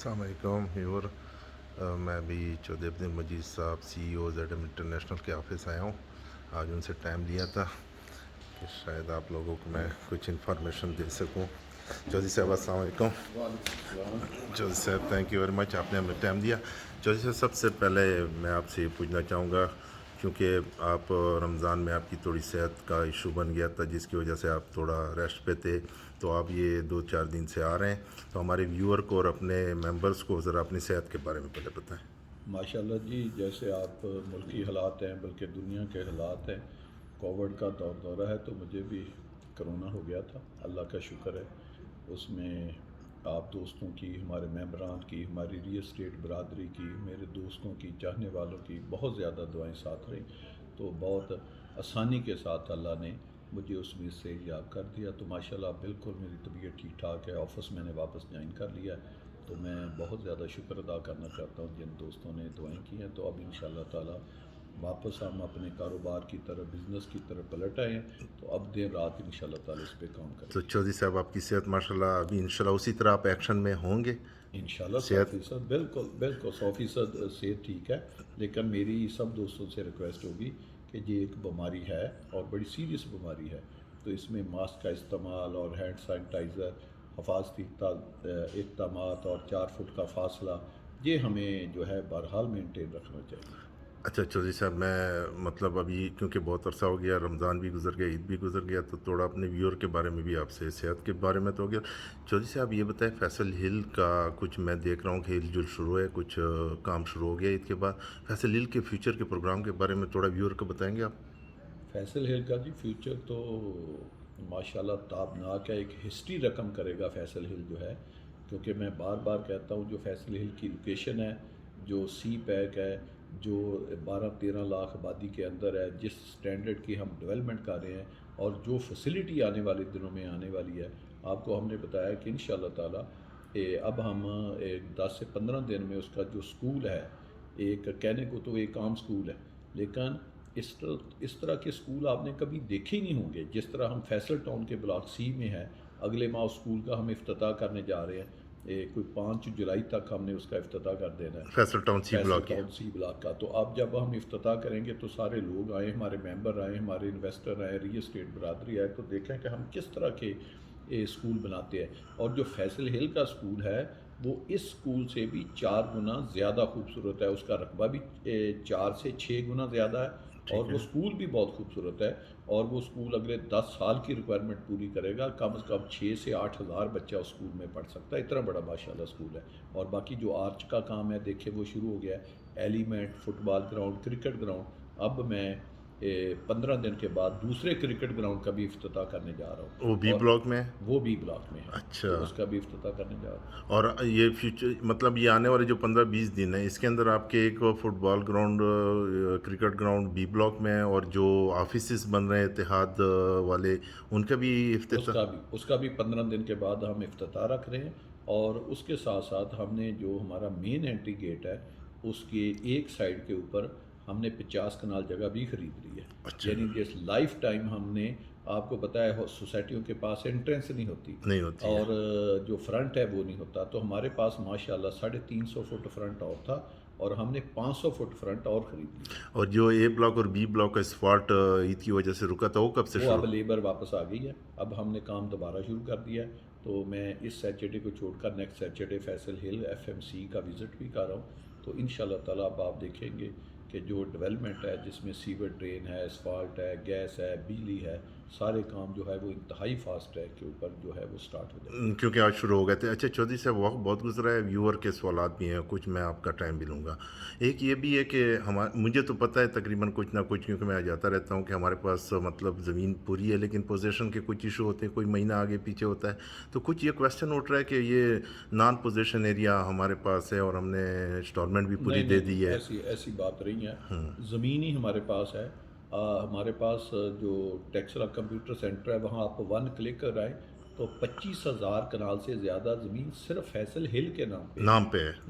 السلام علیکم ویور میں ابھی چودھری عبد المجید صاحب CEO ZM انٹرنیشنل کے آفس آیا ہوں. آج ان سے ٹائم لیا تھا کہ شاید آپ لوگوں کو میں کچھ انفارمیشن دے سکوں. چودھری صاحب السلام علیکم. چودھری صاحب تھینک یو ویری مچ، آپ نے ہمیں ٹائم دیا. چودھری صاحب سب سے پہلے میں آپ سے یہ پوچھنا چاہوں گا، کیونکہ آپ رمضان میں آپ کی تھوڑی صحت کا ایشو بن گیا تھا جس کی وجہ سے آپ تھوڑا ریسٹ پہ تھے، تو آپ یہ 2-4 دن سے آ رہے ہیں، تو ہمارے ویور کو اور اپنے ممبرس کو ذرا اپنی صحت کے بارے میں پہلے بتائیں. ماشاء اللہ جی، جیسے آپ ملکی حالات ہیں بلکہ دنیا کے حالات ہیں، کووڈ کا دورہ ہے، تو مجھے بھی کرونا ہو گیا تھا. اللہ کا شکر ہے اس میں آپ دوستوں کی، ہمارے ممبران کی، ہماری ریل اسٹیٹ برادری کی، میرے دوستوں کی، چاہنے والوں کی بہت زیادہ دعائیں ساتھ رہیں، تو بہت آسانی کے ساتھ اللہ نے مجھے اس میں سے یاب کر دیا. تو ماشاءاللہ بالکل میری طبیعت ٹھیک ٹھاک ہے. آفس میں نے واپس جوائن کر لیا ہے، تو میں بہت زیادہ شکر ادا کرنا چاہتا ہوں جن دوستوں نے دعائیں کی ہیں. تو اب انشاءاللہ تعالی واپس ہم اپنے کاروبار کی طرف، بزنس کی طرف پلٹ آئے ہیں، تو اب دن رات انشاءاللہ تعالی اس پہ کام کریں تو گے. چودھری صاحب آپ کی صحت ماشاءاللہ ابھی انشاءاللہ اسی طرح آپ ایکشن میں ہوں گے؟ انشاءاللہ سو صحت فیصد بالکل بالکل 100% صحت ٹھیک ہے. لیکن میری سب دوستوں سے ریکویسٹ ہوگی کہ یہ ایک بیماری ہے اور بڑی سیریس بیماری ہے، تو اس میں ماسک کا استعمال اور ہینڈ سینیٹائزر، حفاظتی اقدامات اور 4 فٹ کا فاصلہ، یہ ہمیں جو ہے بہرحال مینٹین رکھنا چاہیے. اچھا چودھری صاحب، میں مطلب ابھی کیونکہ بہت عرصہ ہو گیا، رمضان بھی گزر گیا، عید بھی گزر گیا، تو تھوڑا اپنے ویور کے بارے میں بھی آپ سے صحت کے بارے میں تو ہو گیا. چودھری صاحب یہ بتائیں، فیصل ہل کا کچھ میں دیکھ رہا ہوں کہ ہل جل شروع ہے، کچھ کام شروع ہو گیا عید کے بعد. فیصل ہل کے فیوچر کے پروگرام کے بارے میں تھوڑا ویور کو بتائیں گے آپ؟ فیصل ہل کا جی فیوچر تو ماشاءاللہ تابناک ہے. ایک ہسٹری رقم کرے گا فیصل ہل جو ہے، کیونکہ میں بار بار کہتا ہوں جو فیصل ہل کی لوکیشن ہے، جو سی پیک ہے، جو 12-13 لاکھ آبادی کے اندر ہے، جس سٹینڈرڈ کی ہم ڈیولپمنٹ کر رہے ہیں، اور جو فیسلٹی آنے والے دنوں میں آنے والی ہے، آپ کو ہم نے بتایا کہ انشاءاللہ تعالی اب ہم 10 سے 15 دن میں اس کا جو سکول ہے، ایک کہنے کو تو ایک عام سکول ہے، لیکن اس طرح کے سکول آپ نے کبھی دیکھے ہی نہیں ہوں گے جس طرح ہم فیصل ٹاؤن کے بلاک سی میں ہے. اگلے ماہ اس سکول کا ہم افتتاح کرنے جا رہے ہیں، کوئی 5 جولائی تک ہم نے اس کا افتتاح کر دینا ہے، فیصل ٹاؤن سی فیصل بلاک کی. ٹاؤن سی بلاک کا. تو اب جب ہم افتتاح کریں گے تو سارے لوگ آئیں، ہمارے ممبر آئیں، ہمارے انویسٹر آئیں، ریل اسٹیٹ برادری آئے، تو دیکھیں کہ ہم کس طرح کے سکول بناتے ہیں. اور جو فیصل ہل کا سکول ہے وہ اس سکول سے بھی 4 گنا زیادہ خوبصورت ہے. اس کا رقبہ بھی 4 سے 6 گنا زیادہ ہے، اور ٹھیک ہے. وہ سکول بھی بہت خوبصورت ہے. اور وہ سکول اگلے 10 سال کی ریکوائرمنٹ پوری کرے گا. کم از کم 6 سے 8 ہزار بچہ اس سکول میں پڑھ سکتا ہے. اتنا بڑا ماشاءاللہ سکول ہے. اور باقی جو آرچ کا کام ہے دیکھیں وہ شروع ہو گیا ہے. ایلیمنٹ، فٹ بال گراؤنڈ، کرکٹ گراؤنڈ. اب میں 15 دن کے بعد دوسرے کرکٹ گراؤنڈ کا بھی افتتاح کرنے جا رہا ہوں، وہ بی اور بلاک میں؟ وہ بھی بلاک میں ہے، اچھا. تو اس کا بھی افتتاح کرنے جا رہا ہوں. اور یہ فیوچر مطلب یہ آنے والے جو 15-20 دن ہیں، اس کے اندر آپ کے ایک football ground, cricket ground B block میں، اور جو آفیسز بن رہے ہیں اتحاد والے، ان کا بھی افتتاح؟ اس کا بھی 15 دن کے بعد ہم افتتاح رکھ رہے ہیں. اور اس کے ساتھ ساتھ ہم نے جو ہمارا مین انٹری گیٹ ہے اس کے ایک سائڈ کے اوپر ہم نے 50 کنال جگہ بھی خرید لی ہے. اچھا. یعنی جس لائف ٹائم ہم نے آپ کو بتایا ہے سوسائٹیوں کے پاس انٹرنس نہیں ہوتی، نہیں ہوتی ہے. اور جو فرنٹ ہے وہ نہیں ہوتا، تو ہمارے پاس ماشاءاللہ 350 فٹ فرنٹ اور تھا، اور ہم نے 500 فٹ فرنٹ اور خرید لی ہے. اور جو اے بلاک اور بی بلاک کا اسپاٹ عید کی وجہ سے رکا تھا، وہ کب سے وہ شروع؟ اب لیبر واپس آ گئی ہے. اب ہم نے کام دوبارہ شروع کر دیا ہے. تو میں اس سیچرڈے کو چھوڑ کر نیکسٹ سیچرڈے فیصل ہل FMC کا وزٹ بھی کر رہا ہوں. تو انشاءاللہ تعالیٰ اب آپ دیکھیں گے کہ جو ڈیولپمنٹ ہے جس میں سیور ڈرین ہے، اسفالٹ ہے، گیس ہے، بجلی ہے، سارے کام جو ہے وہ انتہائی فاسٹ ٹریک کے اوپر جو ہے وہ سٹارٹ ہو جائیں گے. کیونکہ آج شروع ہو گئے تھے. اچھا چودھری صاحب، وقت بہت گزرا ہے، ویور کے سوالات بھی ہیں کچھ، میں آپ کا ٹائم بھی لوں گا. ایک یہ بھی ہے کہ مجھے تو پتہ ہے تقریباً کچھ نہ کچھ، کیونکہ میں جاتا رہتا ہوں، کہ ہمارے پاس مطلب زمین پوری ہے لیکن پوزیشن کے کچھ ایشو ہوتے ہیں، کوئی مہینہ آگے پیچھے ہوتا ہے. تو کچھ یہ کویسچن اٹھ رہا ہے کہ یہ نان پوزیشن ایریا ہمارے پاس ہے اور ہم نے انسٹالمنٹ بھی پوری نہیں دے نہیں نہیں، دی ہے. ایسی بات نہیں ہے. زمین ہی ہمارے پاس ہے. ہمارے پاس جو ٹیکسلا کمپیوٹر سینٹر ہے وہاں آپ 1 کلک کر آئیں تو 25,000 کنال سے زیادہ زمین صرف فیصل ہل کے نام پہ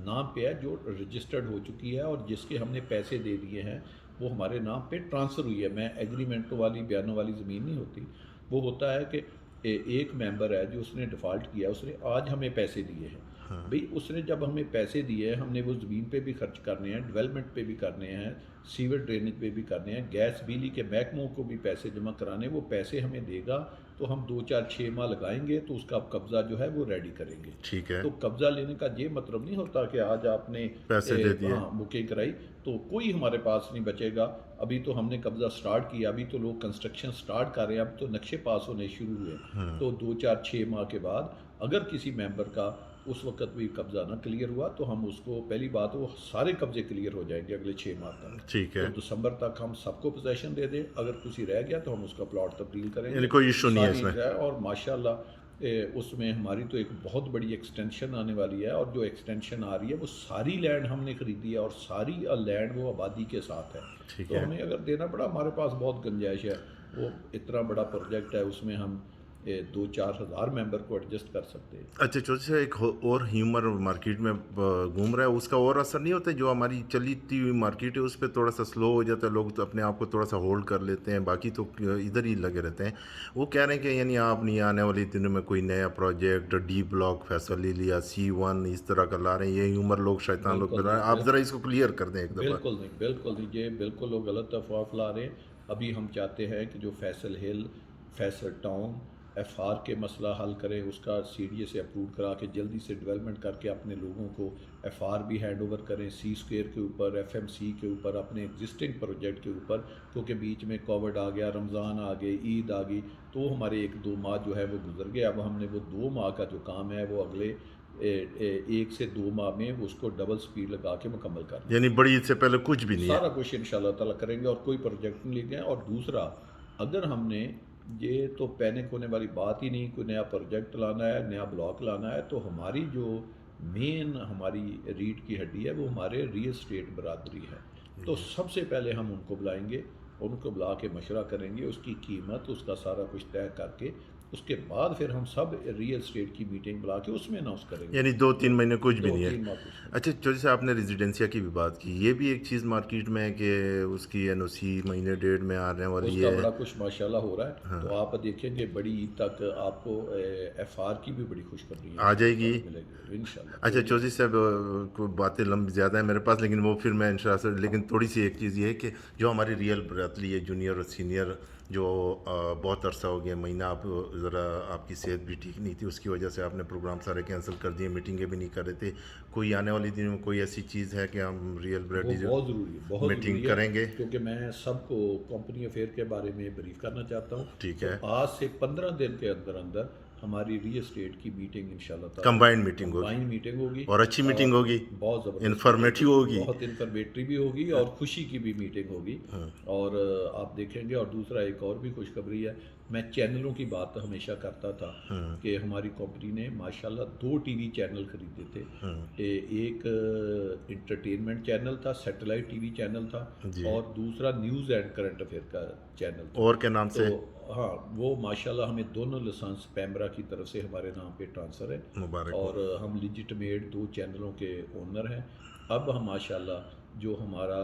نام پہ ہے. جو رجسٹرڈ ہو چکی ہے، اور جس کے ہم نے پیسے دے دیے ہیں وہ ہمارے نام پہ ٹرانسفر ہوئی ہے. میں ایگریمنٹوں والی، بیانوں والی زمین نہیں ہوتی. وہ ہوتا ہے کہ ایک ممبر ہے جو اس نے ڈیفالٹ کیا، اس نے آج ہمیں پیسے دیے ہیں، بھئی اس نے جب ہمیں پیسے دیے ہم نے وہ زمین پہ بھی خرچ کرنے ہیں، ڈیولپمنٹ پہ بھی کرنے ہیں، سیور ڈرینیج پہ بھی کرنے ہیں، گیس بجلی کے محکموں کو بھی پیسے جمع کرانے، وہ پیسے ہمیں دے گا تو ہم 2 4 6 ماہ لگائیں گے تو اس کا قبضہ جو ہے وہ ریڈی کریں گے۔ ٹھیک ہے، تو قبضہ لینے کا یہ مطلب نہیں ہوتا کہ آج آپ نے پیسے دے دیے، ہاں بکنگ کرائی تو کوئی ہمارے پاس نہیں بچے گا۔ ابھی تو ہم نے قبضہ سٹارٹ کیا، ابھی تو لوگ کنسٹرکشن سٹارٹ کر رہے ہیں، اب تو نقشے پاس ہونے شروع ہوئے، تو 2 4 6 ماہ کے بعد اگر کسی ممبر کا اس وقت بھی قبضہ نہ کلیئر ہوا تو ہم اس کو پہلی بات وہ سارے قبضے کلیئر ہو جائیں گے اگلے 6 ماہ تک، ٹھیک تو ہے، دسمبر تک ہم سب کو پوزیشن دے دیں، اگر کسی رہ گیا تو ہم اس کا پلاٹ تبدیل کریں یعنی گے کوئی ایشو نہیں ہے اس ساری میں؟ جائے۔ اور ماشاءاللہ اس میں ہماری تو ایک بہت بڑی ایکسٹینشن آنے والی ہے، اور جو ایکسٹینشن آ رہی ہے وہ ساری لینڈ ہم نے خریدی ہے اور ساری لینڈ وہ آبادی کے ساتھ ہے، ٹھیک تو ہے، ہمیں اگر دینا پڑا ہمارے پاس بہت گنجائش ہے، وہ اتنا بڑا پروجیکٹ ہے اس میں ہم 2 4 ہزار ممبر کو ایڈجسٹ کر سکتے ہیں۔ اچھا چھوٹی سے ایک اور ہیومر مارکیٹ میں گھوم رہا ہے، اس کا اور اثر نہیں ہوتا ہے؟ جو ہماری چلتی ہوئی مارکیٹ ہے اس پہ تھوڑا سا سلو ہو جاتا ہے، لوگ تو اپنے آپ کو تھوڑا سا ہولڈ کر لیتے ہیں، باقی تو ادھر ہی لگے رہتے ہیں۔ وہ کہہ رہے ہیں کہ یعنی آپ نہیں آنے والی دنوں میں کوئی نیا پروجیکٹ ڈی بلاک فیصل لیا C1 اس طرح کا لا رہے ہیں، یہ ہیومر لوگ شیطان لوگ بالکل بتا رہے ہیں، آپ نہیں، ذرا اس کو کلیئر کر دیں ایک دفعہ۔ بالکل نہیں، بالکل نہیں، یہ بالکل لوگ غلط افواہ پھیلا رہے ہیں۔ ابھی ہم چاہتے ہیں کہ جو فیصل ہل، فیصل ٹاؤن FR کے مسئلہ حل کریں، اس کا CDA سے اپروو کرا کے جلدی سے ڈیولپمنٹ کر کے اپنے لوگوں کو FR بھی ہینڈ اوور کریں، C اسکوئر کے اوپر، FMC کے اوپر، اپنے ایگزسٹنگ پروجیکٹ کے اوپر، کیونکہ بیچ میں کووڈ آ گیا، رمضان آ گئے، عید آ گئی، تو ہمارے 1 2 ماہ جو ہے وہ گزر گئے۔ اب ہم نے وہ 2 ماہ کا جو کام ہے وہ اگلے 1 سے 2 ماہ میں اس کو ڈبل سپیڈ لگا کے مکمل کرنا ہے۔ یعنی بڑی عید سے پہلے کچھ بھی نہیں ہے؟ سارا کچھ انشاءاللہ تعالیٰ کریں گے اور کوئی پروجیکٹ نہیں لے گئے۔ اور دوسرا، اگر ہم نے یہ تو پینک ہونے والی بات ہی نہیں، کوئی نیا پروجیکٹ لانا ہے، نیا بلاک لانا ہے، تو ہماری جو مین ہماری ریڑھ کی ہڈی ہے وہ ہمارے ریل اسٹیٹ برادری ہے، تو سب سے پہلے ہم ان کو بلائیں گے، ان کو بلا کے مشورہ کریں گے، اس کی قیمت، اس کا سارا کچھ طے کر کے اس کے بعد پھر ہم سب ریل اسٹیٹ کی میٹنگ بلا کے اس میں اناؤنس کریں گے۔ یعنی 2 3 مہینے کچھ بھی نہیں ہے؟ 2 3 ماہ کچھ نہیں۔ اچھا چوٹھی سے آپ نے ریزیڈنسیا کی بھی بات کی، یہ بھی ایک چیز مارکیٹ میں ہے کہ اس کی NOC مہینے ڈیڑھ میں آنے اس والی کا ہے؟ بڑا کچھ ماشاءاللہ ہو رہا ہے، تو آپ دیکھیں گے بڑی عید تک آپ کو FR کی بھی بڑی خوشخبری آ جائے گی؟ ملے گی انشاءاللہ۔ اچھا چوٹھی صاحب، کوئی باتیں زیادہ ہیں میرے پاس، لیکن وہ پھر میں انشاءاللہ سے، لیکن تھوڑی سی ایک چیز یہ ہے کہ جو ہماری ریئل برادری ہے، جونیئر اور سینئر، جو بہت عرصہ ہو گیا، مہینہ آپ ذرا آپ کی صحت بھی ٹھیک نہیں تھی، اس کی وجہ سے آپ نے پروگرام سارے کینسل کر دیے، میٹنگیں بھی نہیں کر رہے تھے، کوئی آنے والی دنوں میں کوئی ایسی چیز ہے کہ ہم ریئل وہ برادری بہت ضروری ہے، بہت میٹنگ ضروری ہے، کریں گے؟ کیونکہ میں سب کو کمپنی افیئر کے بارے میں بریف کرنا چاہتا ہوں۔ ٹھیک تو ہے، آج سے 15 دن کے اندر اندر ہماری ریل اسٹیٹ کی میٹنگ انشاءاللہ تعالیٰ کمبائنڈ میٹنگ ہوگی، کمبائن میٹنگ ہوگی، اور اچھی میٹنگ ہوگی، بہت زبردست انفارمیٹیو ہوگی۔ بہت انفارمیٹری بھی ہوگی اور خوشی کی بھی میٹنگ ہوگی، اور آپ دیکھیں گے۔ اور دوسرا ایک اور بھی خوشخبری ہے، میں چینلوں کی بات ہمیشہ کرتا تھا کہ ہماری کمپنی نے ماشاءاللہ 2 TV چینل خریدے تھے، ایک انٹرٹینمنٹ چینل تھا، سیٹلائٹ TV چینل تھا، جی، اور دوسرا نیوز اینڈ کرنٹ افیئر کا چینل تھا۔ اور کے نام تو سے؟ ہاں، وہ ماشاءاللہ ہمیں دونوں لائسنس پیمرا کی طرف سے ہمارے نام پہ ٹرانسفر ہے، مبارک ہو۔ اور ہم لیجٹمیٹ 2 چینلوں کے اونر ہیں۔ اب ہم ماشاءاللہ جو ہمارا،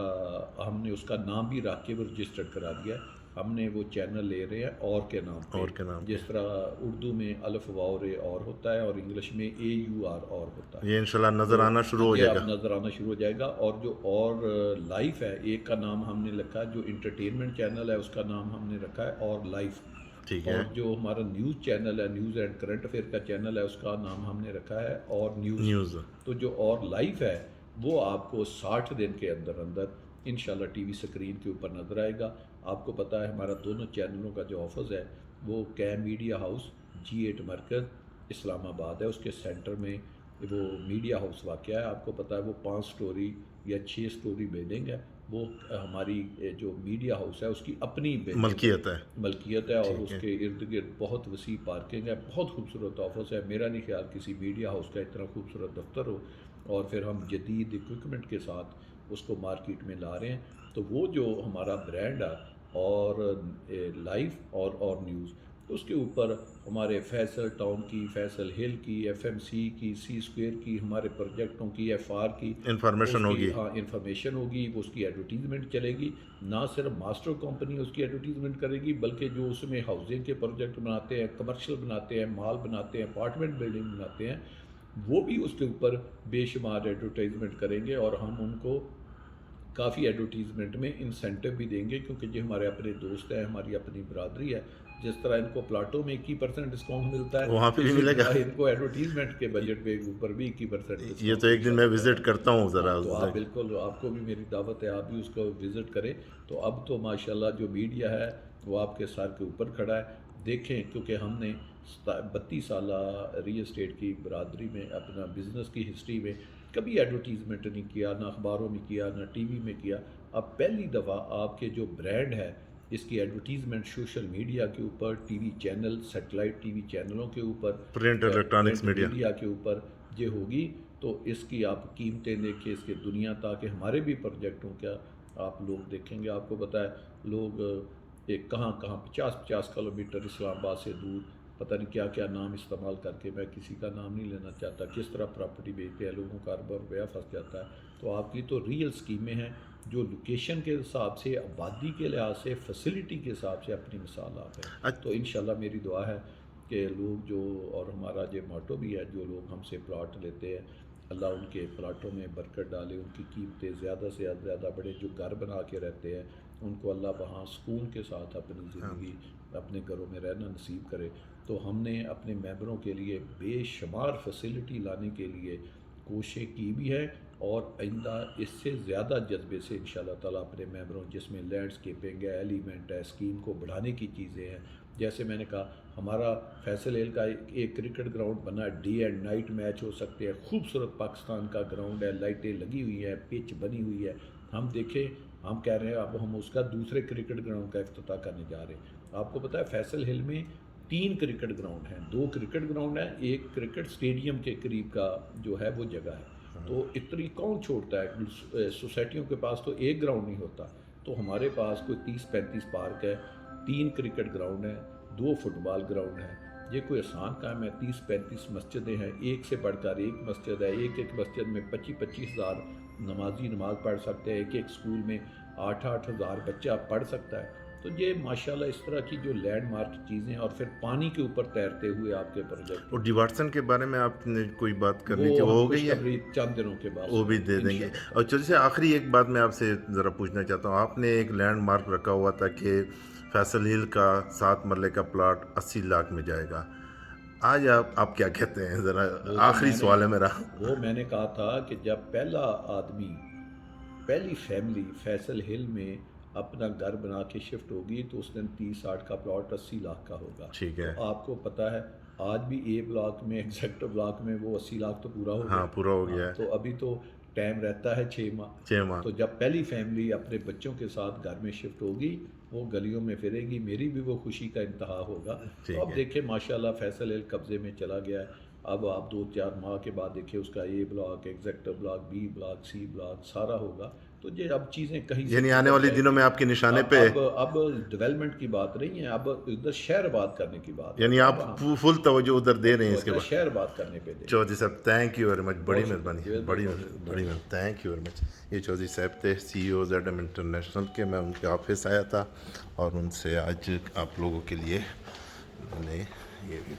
ہم نے اس کا نام بھی رکھ کے وہ رجسٹرڈ کرا دیا ہے، ہم نے وہ چینل لے رہے ہیں اور کے نام پہ، اور کے نام پہ، جس طرح اردو میں الف واو رے اور ہوتا ہے اور انگلش میں AUR اور ہوتا ہے، یہ انشاءاللہ نظر آنا شروع ہو یہ جائے اب گا؟ نظر آنا شروع ہو جائے گا۔ اور جو اور لائف ہے، ایک کا نام ہم نے رکھا ہے، جو انٹرٹینمنٹ چینل ہے اس کا نام ہم نے رکھا ہے اور لائف، ٹھیک ہے، اور جو ہمارا نیوز چینل ہے، نیوز اینڈ کرنٹ افیئر کا چینل ہے، اس کا نام ہم نے رکھا ہے اور نیوز۔ تو جو اور لائف ہے وہ آپ کو 60 دن کے اندر اندر انشاءاللہ TV سکرین کے اوپر نظر آئے گا۔ آپ کو پتہ ہے ہمارا دونوں چینلوں کا جو آفس ہے وہ کیم میڈیا ہاؤس G8 مرکز اسلام آباد ہے، اس کے سینٹر میں وہ میڈیا ہاؤس واقع ہے۔ آپ کو پتہ ہے وہ 5 سٹوری یا 6 سٹوری بلڈنگ ہے، وہ ہماری جو میڈیا ہاؤس ہے اس کی اپنی ملکیت ہے، ملکیت ہے، اور ٹھیک اس ہے، کے ارد گرد بہت وسیع پارکنگ ہے، بہت خوبصورت آفس ہے۔ میرا نہیں خیال کسی میڈیا ہاؤس کا اتنا خوبصورت دفتر ہو، اور پھر ہم جدید اکوپمنٹ کے ساتھ اس کو مارکیٹ میں لا رہے ہیں۔ تو وہ جو ہمارا برانڈ ہے اور لائف اور نیوز، اس کے اوپر ہمارے فیصل ٹاؤن کی، فیصل ہل کی، FMC کی، C اسکوئر کی، ہمارے پروجیکٹوں کی، FR کی انفارمیشن ہوگی۔ ہاں انفارمیشن ہوگی، وہ اس کی ایڈورٹیزمنٹ چلے گی۔ نہ صرف ماسٹر کمپنی اس کی ایڈورٹیزمنٹ کرے گی، بلکہ جو اس میں ہاؤسنگ کے پروجیکٹ بناتے ہیں، کمرشل بناتے ہیں، مال بناتے ہیں، اپارٹمنٹ بلڈنگ بناتے ہیں، وہ بھی اس کے اوپر بے شمار ایڈورٹائزمنٹ کریں گے، اور ہم ان کو کافی ایڈورٹیزمنٹ میں انسینٹو بھی دیں گے، کیونکہ یہ ہمارے اپنے دوست ہیں، ہماری اپنی برادری ہے۔ جس طرح ان کو پلاٹوں میں 21% ڈسکاؤنٹ ملتا ہے، وہاں پہ بھی اسی ملے گا۔ طرح ان کو ایڈورٹیزمنٹ کے بجٹ پہ اوپر بھی 21% یہ ڈسکاؤنٹ تو ایک دن میں وزٹ کرتا ہوں ذرا۔ تو آپ بالکل، آپ کو بھی میری دعوت ہے، آپ بھی اس کو وزٹ کریں۔ تو اب تو ماشاءاللہ جو میڈیا ہے وہ آپ کے سر کے اوپر کھڑا ہے، دیکھیں، کیونکہ ہم نے 32 سالہ ریل اسٹیٹ کی برادری میں، اپنا بزنس کی ہسٹری میں کبھی ایڈورٹیزمنٹ نہیں کیا، نہ اخباروں میں کیا، نہ ٹی وی میں کیا۔ اب پہلی دفعہ آپ کے جو برانڈ ہے اس کی ایڈورٹیزمنٹ سوشل میڈیا کے اوپر، T V channel, satellite T V چینلوں کے اوپر، print electronics print media. Media کے اوپر یہ ہوگی۔ تو اس کی آپ قیمتیں دیکھیں، اس کے دنیا، تاکہ ہمارے بھی پروجیکٹوں کا آپ لوگ دیکھیں گے۔ آپ کو پتہ ہے لوگ ایک کہاں 50 کلومیٹر اسلام آباد سے دور پتہ نہیں کیا کیا نام استعمال کر کے، میں کسی کا نام نہیں لینا چاہتا، کس طرح پراپرٹی بیچتے ہیں، لوگوں کا اربوں روپیہ پھنس جاتا ہے۔ تو آپ کی تو ریئل اسکیمیں ہیں جو لوکیشن کے حساب سے، آبادی کے لحاظ سے، فیسلٹی کے حساب سے اپنی مثال آپ ہیں۔ تو انشاءاللہ میری دعا ہے کہ لوگ جو، اور ہمارا یہ موٹو بھی ہے، جو لوگ ہم سے پلاٹ لیتے ہیں، اللہ ان کے پلاٹوں میں برکت ڈالے، ان کی قیمتیں زیادہ سے زیادہ بڑھے۔ جو گھر بنا کے رہتے ہیں ان کو اللہ وہاں سکون کے ساتھ اپنی زندگی، اپنے گھروں میں رہنا نصیب کرے۔ تو ہم نے اپنے ممبروں کے لیے بے شمار فیسلٹی لانے کے لیے کوششیں کی بھی ہے، اور آئندہ اس سے زیادہ جذبے سے انشاءاللہ تعالیٰ اپنے ممبروں، جس میں لینڈسکیپنگ ہے، ایلیمنٹ ہے، اسکیم کو بڑھانے کی چیزیں ہیں۔ جیسے میں نے کہا، ہمارا فیصل ہل کا ایک کرکٹ گراؤنڈ بنا ہے، ڈے اینڈ نائٹ میچ ہو سکتے ہیں، خوبصورت پاکستان کا گراؤنڈ ہے، لائٹیں لگی ہوئی ہیں، پچ بنی ہوئی ہے۔ ہم دیکھیں، ہم کہہ رہے ہیں اب ہم اس کا دوسرے کرکٹ گراؤنڈ کا افتتاح کرنے جا رہے ہیں۔ آپ کو پتہ ہے فیصل ہل میں 3 کرکٹ گراؤنڈ ہیں، 2 کرکٹ گراؤنڈ ہیں، ایک کرکٹ اسٹیڈیم کے قریب کا جو ہے وہ جگہ ہے۔ تو اتنی کون چھوڑتا ہے؟ سوسائٹیوں کے پاس تو ایک گراؤنڈ نہیں ہوتا، تو ہمارے پاس کوئی 30-35 پارک ہے، 3 کرکٹ گراؤنڈ ہیں، 2 فٹ بال گراؤنڈ ہیں۔ یہ کوئی آسان کام ہے؟ 30-35 مسجدیں ہیں، ایک سے بڑھ کر ایک مسجد ہے، ایک مسجد میں 25-25 ہزار نمازی نماز پڑھ سکتے ہیں، ایک اسکول میں 8-8 ہزار بچہ پڑھ سکتا ہے۔ تو یہ ماشاءاللہ اس طرح کی جو لینڈ مارک چیزیں، اور پھر پانی کے اوپر تیرتے ہوئے آپ کے پروجیکٹ، اور ڈی واٹسن کے بارے میں آپ نے کوئی بات کرنی تھی، وہ وہ ہم ہو گئی ہے؟ خوشخبری چند دنوں کے بعد وہ بھی دے دیں گے۔ اور چلیے سے آخری ایک بات میں آپ سے ذرا پوچھنا چاہتا ہوں، آپ نے ایک لینڈ مارک رکھا ہوا تھا کہ فیصل ہل کا 7 مرلے کا پلاٹ 80 لاکھ میں جائے گا، آج آپ کیا کہتے ہیں؟ ذرا آخری سوال ہے میرا۔ وہ میں نے کہا تھا کہ جب پہلا آدمی، پہلی فیملی فیصل ہل میں اپنا گھر بنا کے شفٹ ہوگی تو اس دن 30-60 کا پلاٹ 80 لاکھ کا ہوگا۔ ٹھیک ہے، تو آپ کو پتہ ہے آج بھی اے بلاک میں، ایگزیکٹ بلاک میں، وہ 80 لاکھ تو پورا ہو گیا۔ ہاں پورا ہو گیا ہے، تو ابھی تو ٹائم رہتا ہے 6 ماہ۔ 6 ماہ۔ تو جب پہلی فیملی اپنے بچوں کے ساتھ گھر میں شفٹ ہوگی، وہ گلیوں میں پھرے گی، میری بھی وہ خوشی کا انتہا ہوگا۔ تو اب دیکھیں ماشاءاللہ فیصل ہل قبضے میں چلا گیا ہے۔ اب آپ 2-4 ماہ کے بعد دیکھیں اس کا A block, executive block, B block, C block سارا ہوگا۔ تو یہ اب چیزیں کہیں سے، یعنی آنے والے دنوں میں آپ کے نشانے پہ، اب ڈیولپمنٹ کی بات نہیں ہے، اب ادھر شہر بات کرنے کی بات ہے۔ یعنی آپ فل توجہ ادھر دے رہے ہیں اس کے بعد۔ شہر بات کرنے پہ دیں۔ چودھری صاحب تھینک یو ویری مچ، بڑی بہت مہربانی، شکریہ، بڑی بہت شکریہ۔ بڑی تھینک یو ویری مچ۔ یہ چودھری صاحب تھے CEO ZM انٹرنیشنل کے، میں ان کے آفس آیا تھا اور ان سے آج آپ لوگوں کے لیے میں نے یہ